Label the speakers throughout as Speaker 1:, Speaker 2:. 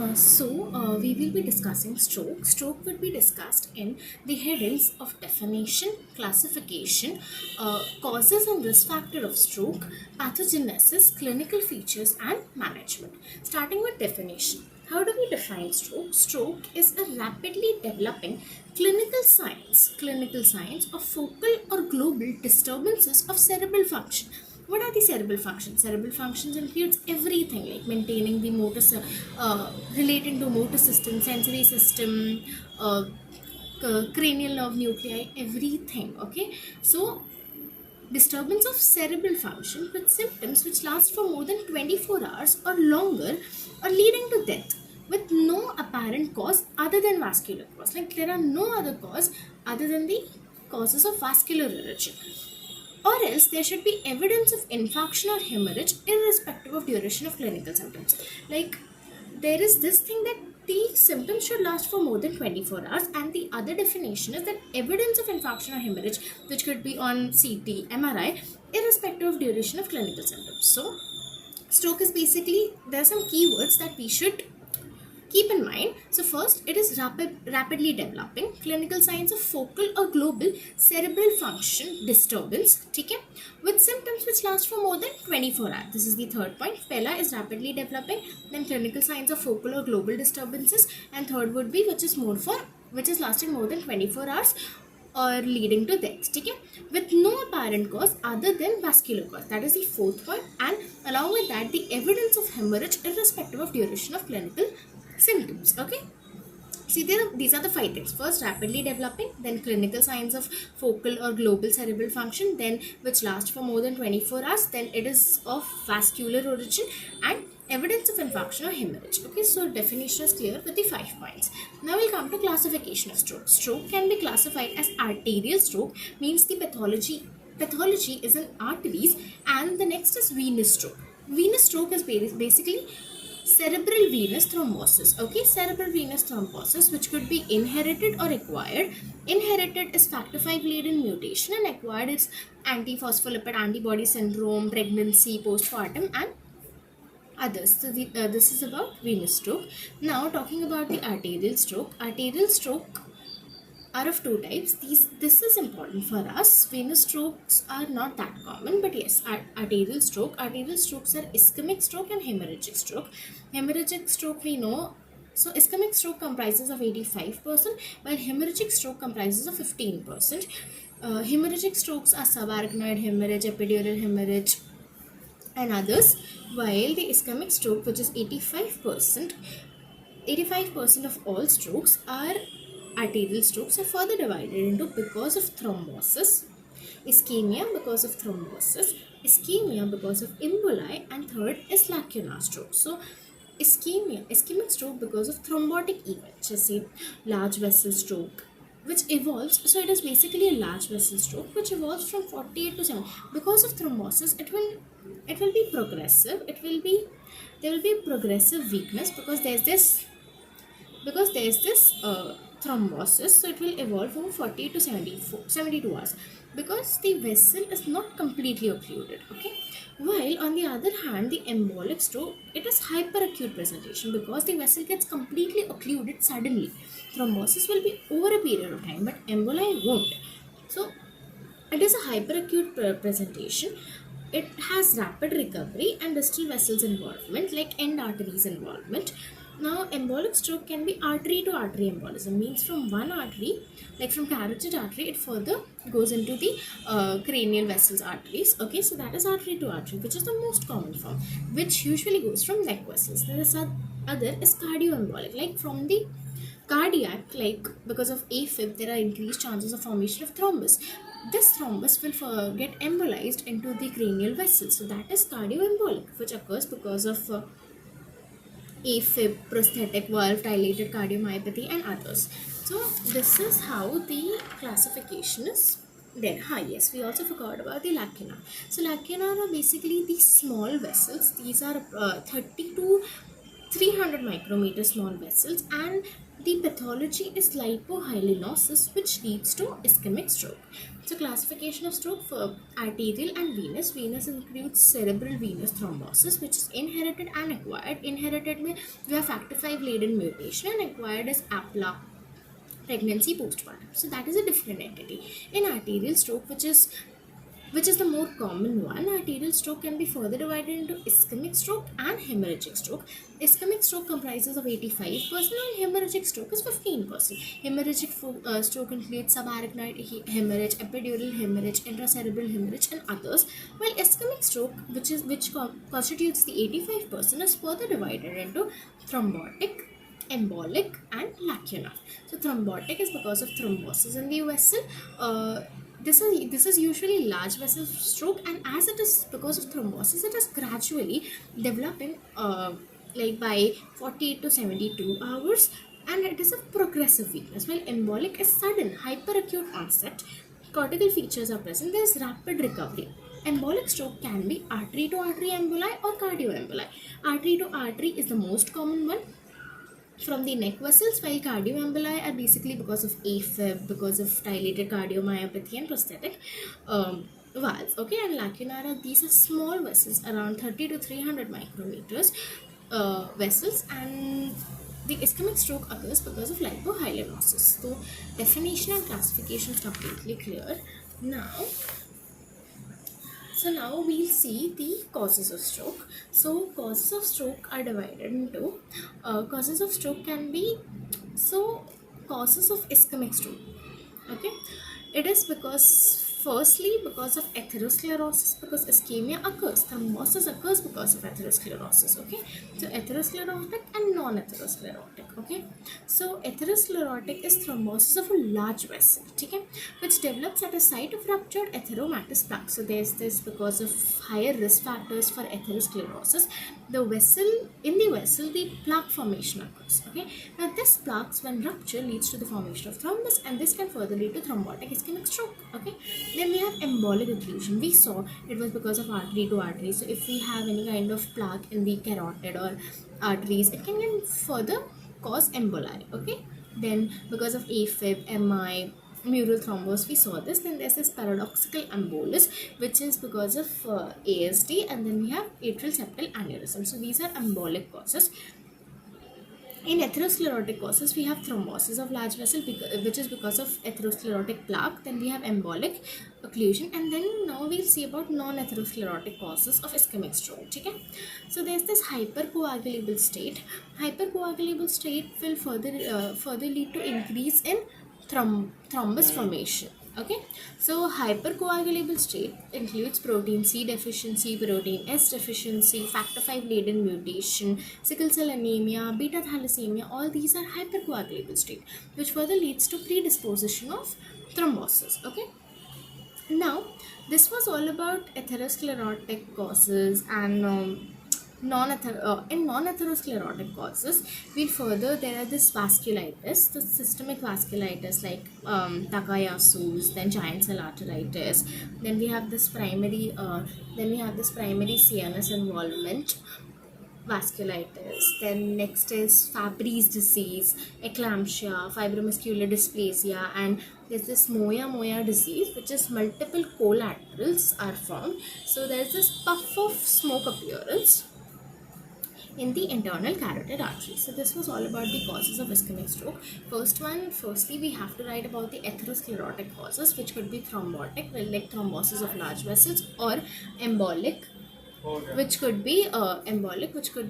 Speaker 1: We will be discussing stroke. Stroke will be discussed in the headings of definition, classification, causes and risk factor of stroke, pathogenesis, clinical features, and management. Starting with definition. How do we define stroke? Stroke is a rapidly developing clinical science of focal or global disturbances of cerebral function. What are the cerebral functions? Cerebral functions includes everything like maintaining the relating to motor system, sensory system, cranial nerve nuclei, everything. Okay, so disturbance of cerebral function with symptoms which last for more than 24 hours or longer or leading to death with no apparent cause other than vascular cause. Like there are no other cause other than the causes of vascular origin, or else there should be evidence of infarction or hemorrhage irrespective of duration of clinical symptoms. Like there is this thing that the symptoms should last for more than 24 hours, and the other definition is that evidence of infarction or hemorrhage which could be on CT, MRI, irrespective of duration of clinical symptoms. So stroke is basically, there are some keywords that we should keep in mind. So first, it is rapidly developing clinical signs of focal or global cerebral function disturbance, okay, with symptoms which last for more than 24 hours. This is the third point. Pella is rapidly developing, then clinical signs of focal or global disturbances, and third would be which is lasting more than 24 hours or leading to death, okay, with no apparent cause other than vascular cause. That is the fourth point. And along with that, the evidence of hemorrhage irrespective of duration of clinical symptoms. Okay, see, these are the five things. First, rapidly developing, then clinical signs of focal or global cerebral function, then which last for more than 24 hours, then it is of vascular origin, and evidence of infarction or hemorrhage. Okay, so definition is clear with the 5 points. Now we'll come to classification of stroke. Stroke can be classified as arterial stroke, means the pathology is in arteries, and the next is venous stroke. Venous stroke is basically cerebral venous thrombosis. Okay, cerebral venous thrombosis, which could be inherited or acquired. Inherited is factor V laden mutation, and acquired is antiphospholipid antibody syndrome, pregnancy, postpartum, and others. So this is about venous stroke. Now talking about the arterial stroke. Arterial stroke are of two types. This is important for us. Venous strokes are not that common, but yes, arterial strokes are ischemic stroke and hemorrhagic stroke. Hemorrhagic stroke we know. So ischemic stroke comprises of 85%, while hemorrhagic stroke comprises of 15%. Hemorrhagic strokes are subarachnoid hemorrhage, epidural hemorrhage, and others, while the ischemic stroke, which is 85% of all strokes, are arterial strokes, are further divided into because of thrombosis, ischemia because of thrombosis, ischemia because of emboli, and third is lacunar stroke. So ischemic stroke because of thrombotic event, just say large vessel stroke, which evolves. So it is basically a large vessel stroke which evolves from 48 to 7 because of thrombosis. It will be progressive. There will be progressive weakness because there is this thrombosis. So it will evolve from 48 to 72 hours because the vessel is not completely occluded. Okay, while on the other hand, the embolic stroke, it is hyperacute presentation because the vessel gets completely occluded suddenly. Thrombosis will be over a period of time, but emboli won't. So it is a hyperacute presentation. It has rapid recovery and distal vessels involvement, like end arteries involvement. Now, embolic stroke can be artery to artery embolism, means from one artery, like from carotid artery, it further goes into the cranial vessels arteries. Okay, so that is artery to artery, which is the most common form, which usually goes from neck vessels. Then the other is cardioembolic, like from the cardiac, like because of AFib, there are increased chances of formation of thrombus. This thrombus will get embolized into the cranial vessel. So that is cardioembolic, which occurs because of AFib, prosthetic valve, dilated cardiomyopathy, and others. So this is how the classification is there. Yes, we also forgot about the lacuna. So lacuna are basically these small vessels. These are 30 to 300 micrometer small vessels, and the pathology is lipohyalinosis, which leads to ischemic stroke. So classification of stroke for arterial and venous. Venous includes cerebral venous thrombosis, which is inherited and acquired. Inherited means we have factor V laden mutation, and acquired is APLA, pregnancy postpartum. So that is a different entity. In arterial stroke, which is the more common one, arterial stroke can be further divided into ischemic stroke and hemorrhagic stroke. Ischemic stroke comprises of 85% and hemorrhagic stroke is 15%. Hemorrhagic stroke includes subarachnoid hemorrhage, epidural hemorrhage, intracerebral hemorrhage, and others. While ischemic stroke, which constitutes the 85%, is further divided into thrombotic, embolic, and lacunar. So thrombotic is because of thrombosis in the vessel. This is usually large vessel stroke, and as it is because of thrombosis, it is gradually developing like by 48 to 72 hours, and it is a progressive weakness. While embolic is sudden hyperacute onset, cortical features are present, there is rapid recovery. Embolic stroke can be artery to artery emboli or cardioemboli. Artery to artery is the most common one from the neck vessels, while cardioemboli are basically because of AFib, because of dilated cardiomyopathy and prosthetic valves. Okay, and lacunar, these are small vessels around 30 to 300 micrometers vessels, and the ischemic stroke occurs because of lipohyalinosis. So definition and classification is completely clear. Now we'll see the causes of stroke. So causes of stroke are divided into causes of stroke can be causes of ischemic stroke. Okay, it is firstly because of atherosclerosis, because ischemia occurs. Thrombosis occurs because of atherosclerosis. Okay, so atherosclerotic and non-atherosclerotic. Okay, so atherosclerotic is thrombosis of a large vessel, okay, which develops at a site of ruptured atheromatous plaque. So there's this because of higher risk factors for atherosclerosis. In the vessel, the plaque formation occurs. Okay, now this plaques, when rupture, leads to the formation of thrombus, and this can further lead to thrombotic ischemic stroke. Okay, then we have embolic occlusion. We saw it was because of artery to artery. So if we have any kind of plaque in the carotid or arteries, it can further cause emboli. Okay, then because of AFib, MI, mural thrombus, we saw this. Then there's this paradoxical embolus, which is because of ASD, and then we have atrial septal aneurysm. So these are embolic causes. In atherosclerotic causes, we have thrombosis of large vessel, which is because of atherosclerotic plaque. Then we have embolic occlusion, and then now we'll see about non-atherosclerotic causes of ischemic stroke. Okay, so there's this hypercoagulable state. Hypercoagulable state will further lead to increase in thrombus formation. Okay, so hypercoagulable state includes protein C deficiency, protein S deficiency, factor V laden mutation, sickle cell anemia, beta thalassemia. All these are hypercoagulable state, which further leads to predisposition of thrombosis. Okay, now this was all about atherosclerotic causes, and in non-atherosclerotic causes, there are this vasculitis, the systemic vasculitis like Takayasu's, then giant cell arteritis. Then we have this primary CNS involvement vasculitis. Then next is Fabry's disease, eclampsia, fibromuscular dysplasia, and there's this Moya disease, which is multiple collaterals are formed. So there's this puff of smoke appearance in the internal carotid artery. So this was all about the causes of ischemic stroke. Firstly we have to write about the atherosclerotic causes, which could be thrombotic, like thrombosis of large vessels, or embolic, which could be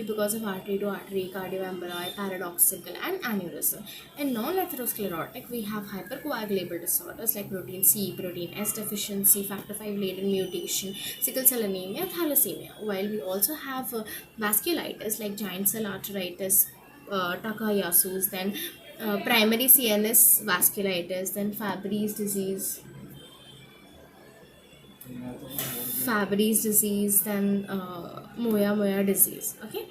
Speaker 1: because of artery to artery, cardioemboli, paradoxical, and aneurysm. In non-atherosclerotic, we have hypercoagulable disorders like protein C, protein S deficiency, factor V laden mutation, sickle cell anemia, thalassemia. While we also have vasculitis like giant cell arteritis, Takayasu's, then primary CNS vasculitis, then Fabry's disease, then Moya disease. Okay,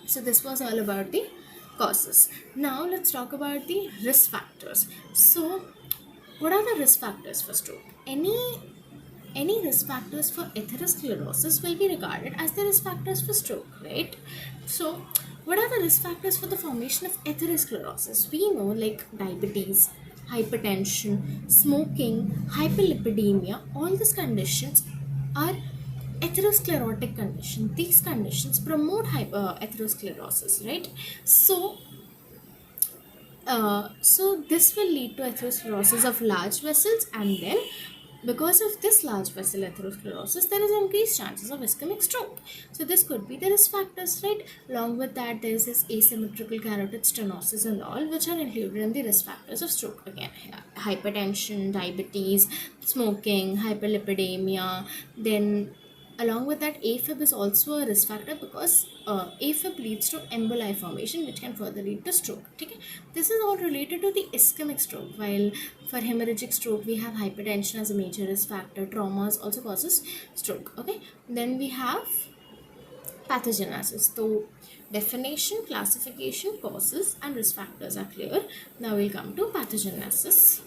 Speaker 1: so this was all about the causes. Now let's talk about the risk factors. So what are the risk factors for stroke? Any risk factors for atherosclerosis will be regarded as the risk factors for stroke, right? So What are the risk factors for the formation of atherosclerosis? We know like diabetes, hypertension, smoking, hyperlipidemia, all these conditions are atherosclerotic condition. These conditions promote atherosclerosis, right? So this will lead to atherosclerosis of large vessels, and then because of this large vessel atherosclerosis, there is increased chances of ischemic stroke. So this could be the risk factors, right? Along with that, there is this asymmetrical carotid stenosis and all, which are included in the risk factors of stroke. Again, hypertension, diabetes, smoking, hyperlipidemia, then along with that, AFib is also a risk factor because AFib leads to emboli formation, which can further lead to stroke. Okay? This is all related to the ischemic stroke. While for hemorrhagic stroke, we have hypertension as a major risk factor. Traumas also causes stroke. Okay, then we have pathogenesis. So definition, classification, causes, and risk factors are clear. Now we'll come to pathogenesis.